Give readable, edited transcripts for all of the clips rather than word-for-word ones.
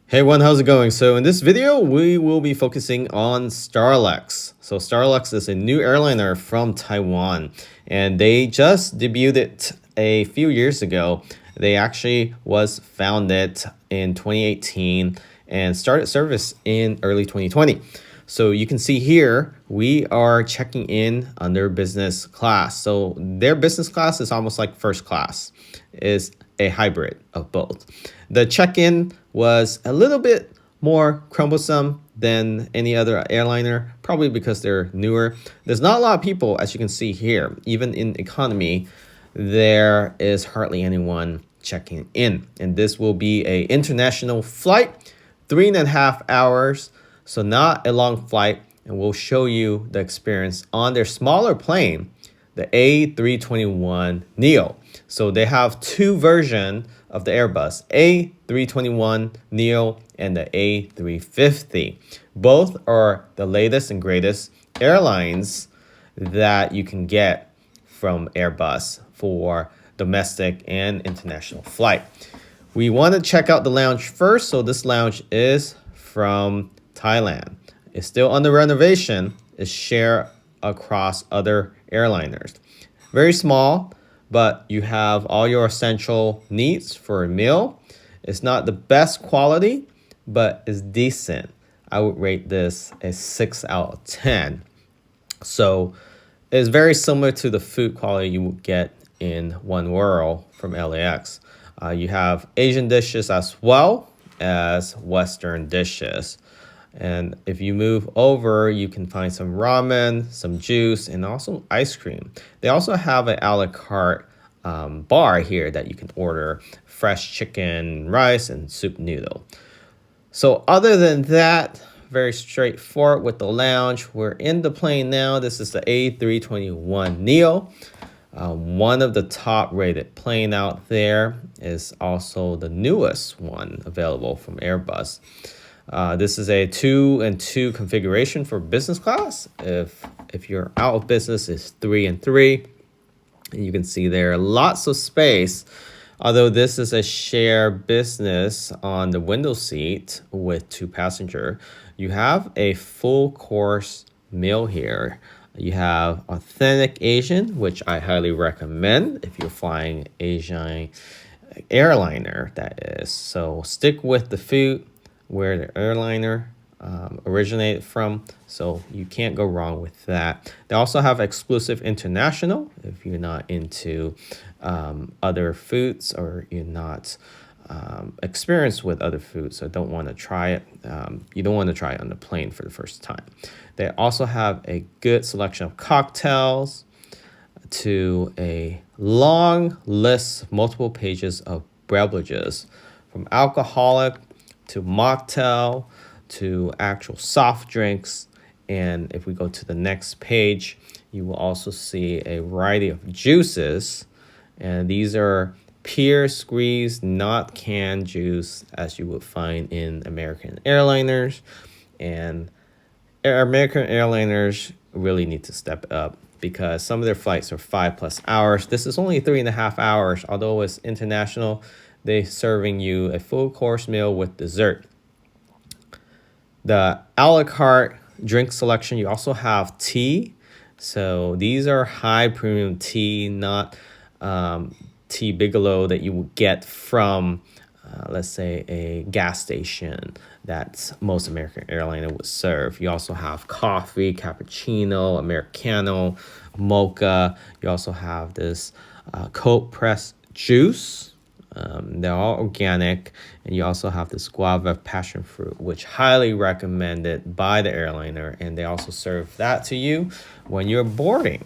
Hey everyone, how's it going? So in this video, we will be focusing on STARLUX. So STARLUX is a new airliner from Taiwan, and they just debuted a few years ago. They actually was founded in 2018 and started service in early 2020. So you can see here, we are checking in under business class. So their business class is almost like first class. It's a hybrid of both. The check-in was a little bit more cumbersome than any other airliner, probably because they're newer. There's not a lot of people, as you can see here. Even in economy, there is hardly anyone checking in. And this will be an international flight, 3.5 hours. So not a long flight. And we'll show you the experience on their smaller plane, the A321 Neo. So they have two versions of the Airbus, A321 Neo and the A350. Both are the latest and greatest airlines that you can get from Airbus for domestic and international flight. We want to check out the lounge first. So this lounge is from Thailand. It's still under renovation. It's shared across other airliners. Very small, but you have all your essential needs for a meal. It's not the best quality, but it's decent. I would rate this a 6 out of 10. So it's very similar to the food quality you would get in One World from LAX. You have Asian dishes as well as Western dishes. And if you move over, you can find some ramen, some juice, and also ice cream. They also have an a la carte bar here that you can order fresh chicken, rice, and soup noodle. So other than that, very straightforward with the lounge. We're in the plane now. This is the A321 Neo. One of the top rated plane out there is also the newest one available from Airbus. This is a 2 and 2 configuration for business class. If you're out of business, it's 3 and 3. And you can see there lots of space. Although this is a shared business on the window seat with 2 passengers, you have a full course meal here. You have authentic Asian, which I highly recommend if you're flying Asian airliner, that is. So stick with the food where the airliner originated from, so you can't go wrong with that. They also have exclusive international if you're not into other foods or you're not experienced with other foods, so don't want to try it. You don't want to try it on the plane for the first time. They also have a good selection of cocktails to a long list, multiple pages of beverages, from alcoholic to mocktail to actual soft drinks. And if we go to the next page, you will also see a variety of juices. And these are pear squeeze, not canned juice, as you would find in American airliners. And American airliners really need to step up because some of their flights are 5+ hours. This is only 3.5 hours, although it's international. They're serving you a full course meal with dessert. The a la carte drink selection, you also have tea. So these are high premium tea, not tea Bigelow that you would get from, let's say, a gas station that most American airliner would serve. You also have coffee, cappuccino, Americano, mocha. You also have this cold pressed juice. They're all organic, and you also have this guava passion fruit, which highly recommended by the airliner, and they also serve that to you when you're boarding.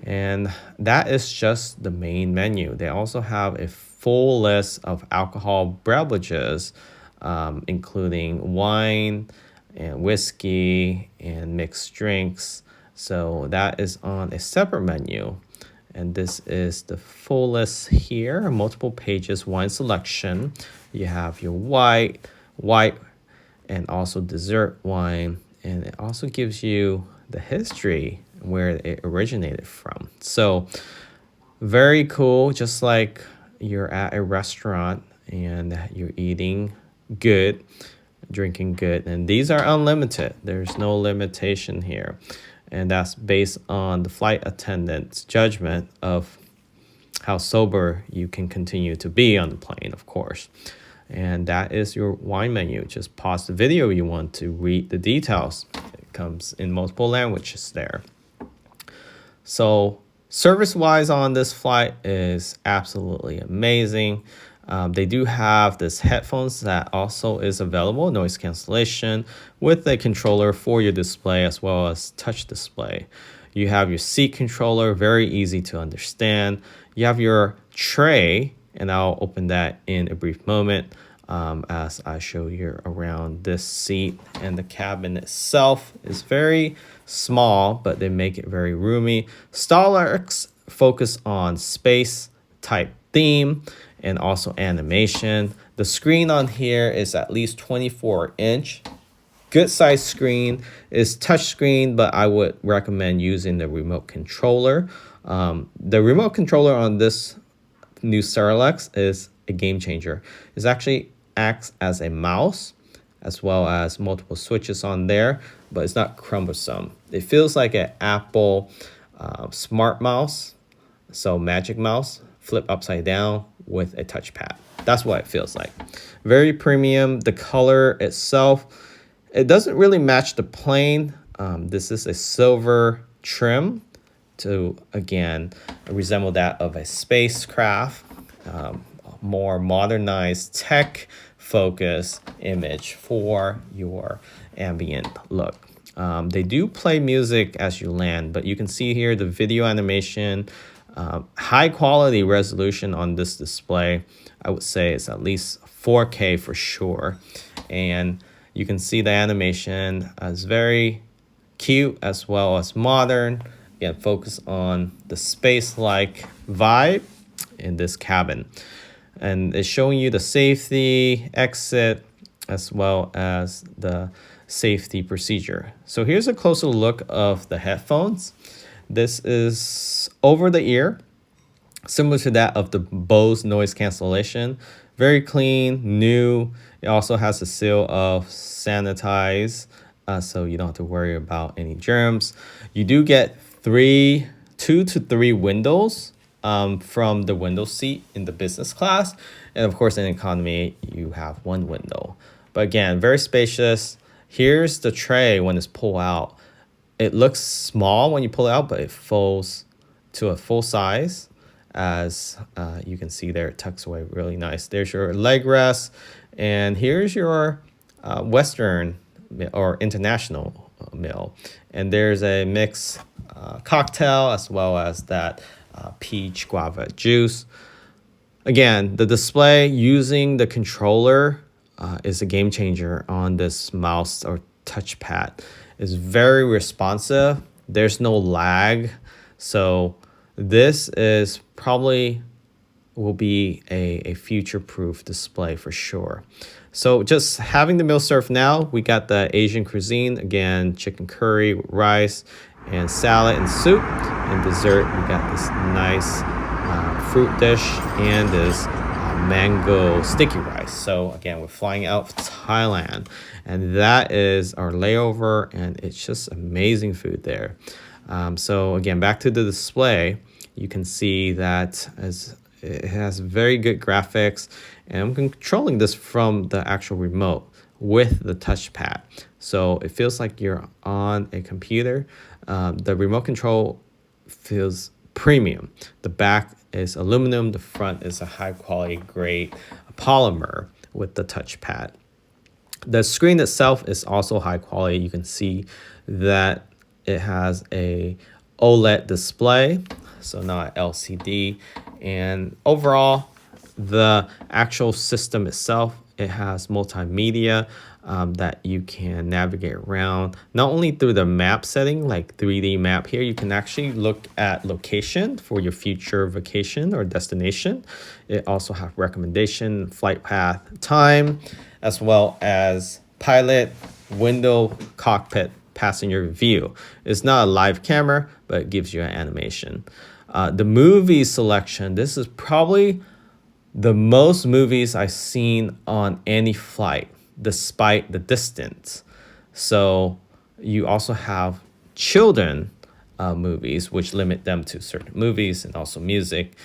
And that is just the main menu. They also have a full list of alcohol beverages, including wine and whiskey and mixed drinks. So that is on a separate menu. And this is the full list here, multiple pages, wine selection. You have your white, and also dessert wine. And it also gives you the history where it originated from. So very cool, just like you're at a restaurant and you're eating good, drinking good. And these are unlimited. There's no limitation here. And that's based on the flight attendant's judgment of how sober you can continue to be on the plane, of course. And that is your wine menu. Just pause the video you want to read the details. It comes in multiple languages there. So service-wise on this flight is absolutely amazing. They do have this headphones that also is available, noise cancellation, with a controller for your display as well as touch display. You have your seat controller, very easy to understand. You have your tray, and I'll open that in a brief moment as I show you around this seat. And the cabin itself is very small, but they make it very roomy. STARLUX focus on space type theme and also animation. The screen on here is at least 24-inch. Good size screen. Is touch screen, but I would recommend using the remote controller. The remote controller on this new STARLUX is a game changer. It actually acts as a mouse as well as multiple switches on there, but it's not cumbersome. It feels like an Apple smart mouse, so Magic Mouse, flip upside down with a touchpad. That's what it feels like. Very premium. The color itself, it doesn't really match the plane. This is a silver trim to, again, resemble that of a spacecraft. More modernized tech focus image for your ambient look. They do play music as you land, but you can see here the video animation, high quality resolution on this display. I would say it's at least 4K for sure. And you can see the animation is very cute as well as modern. Again, focus on the space-like vibe in this cabin. And it's showing you the safety exit as well as the safety procedure. So here's a closer look of the headphones. This is over the ear, similar to that of the Bose noise cancellation. Very clean, new. It also has a seal of sanitize, so you don't have to worry about any germs. You do get 2 to 3 windows from the window seat in the business class. And of course, in economy, you have 1 window. But again, very spacious. Here's the tray when it's pulled out. It looks small when you pull it out, but it folds to a full size. As you can see there, it tucks away really nice. There's your leg rest. And here's your Western or international meal. And there's a mixed cocktail as well as that peach guava juice. Again, the display using the controller is a game changer on this mouse or touchpad. It's very responsive. There's no lag. So this is probably will be a future-proof display for sure. So just having the meal served now, we got the Asian cuisine. Again, chicken curry with rice and salad and soup. And dessert, we got this nice fruit dish and this mango sticky rice. So again, we're flying out of Thailand, and that is our layover, and it's just amazing food there. So again, back to the display, you can see that as it has very good graphics, and I'm controlling this from the actual remote with the touchpad. So it feels like you're on a computer. The remote control feels premium. The back is aluminum. The front is a high quality grade polymer with the touchpad. The screen itself is also high quality. You can see that it has a OLED display, so not LCD. And overall, the actual system itself, it has multimedia that you can navigate around, not only through the map setting, like 3D map here, you can actually look at location for your future vacation or destination. It also has recommendation, flight path, time, as well as pilot, window, cockpit, passenger view. It's not a live camera, but it gives you an animation. The movie selection, this is probably the most movies I've seen on any flight, despite the distance. So you also have children movies, which limit them to certain movies and also music,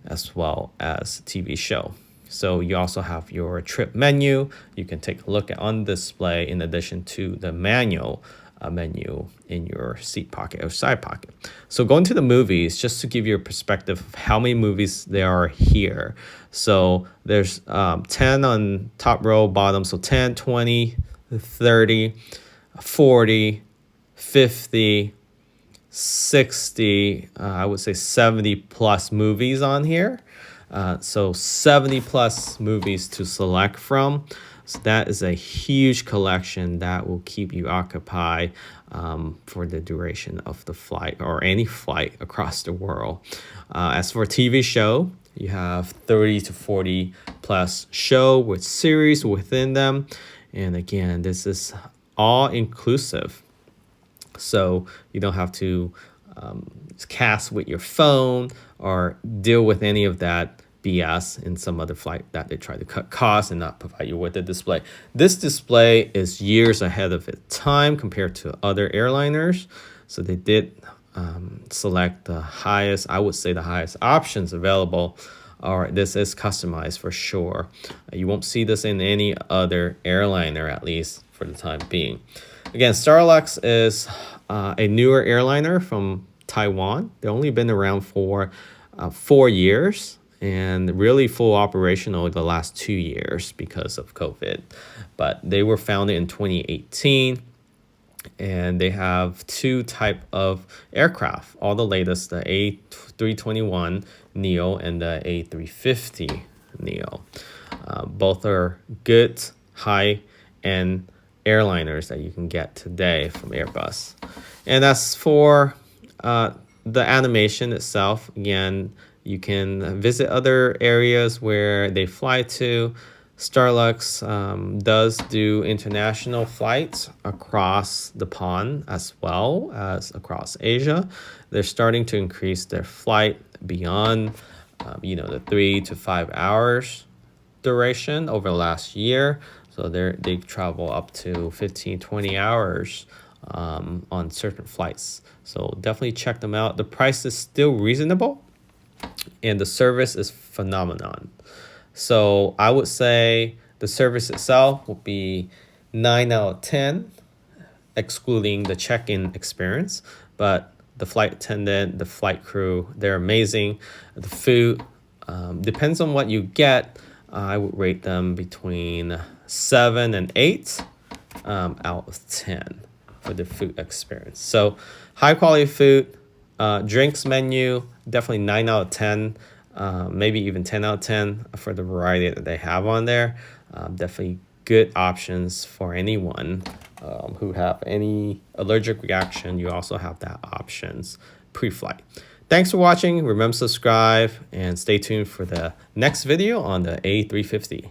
as well as TV show. So you also have your trip menu. You can take a look at on display in addition to the manual menu in your seat pocket or side pocket. So going to the movies, just to give you a perspective of how many movies there are here. So there's 10 on top row, bottom. So 10, 20, 30, 40, 50, 60, I would say 70 plus movies on here. So 70 plus movies to select from. So that is a huge collection that will keep you occupied for the duration of the flight or any flight across the world. As for TV show, you have 30 to 40 plus show with series within them. And again, this is all inclusive. So you don't have to cast with your phone or deal with any of that BS in some other flight that they try to cut costs and not provide you with a display. This display is years ahead of its time compared to other airliners. So they did select the highest, I would say the highest options available. All right, this is customized for sure. You won't see this in any other airliner, at least for the time being. Again, STARLUX is a newer airliner from Taiwan. They've only been around for 4 years and really full operational the last 2 years because of COVID. But they were founded in 2018 and they have two type of aircraft, all the latest, the A321 Neo and the A350 Neo. Both are good high-end airliners that you can get today from Airbus. And as for the animation itself, again, you can visit other areas where they fly to. STARLUX does do international flights across the pond as well as across Asia. They're starting to increase their flight beyond the 3 to 5 hours duration over the last year. So they travel up to 15, 20 hours on certain flights. So definitely check them out. The price is still reasonable and the service is phenomenon. So I would say the service itself will be 9 out of 10, excluding the check-in experience. But the flight attendant, the flight crew, they're amazing. The food, depends on what you get. I would rate them between 7 and 8 out of 10 for the food experience. So high quality food, drinks menu, definitely 9 out of 10, maybe even 10 out of 10 for the variety that they have on there. Definitely good options for anyone who have any allergic reaction. You also have that options pre-flight. Thanks for watching. Remember to subscribe and stay tuned for the next video on the A350.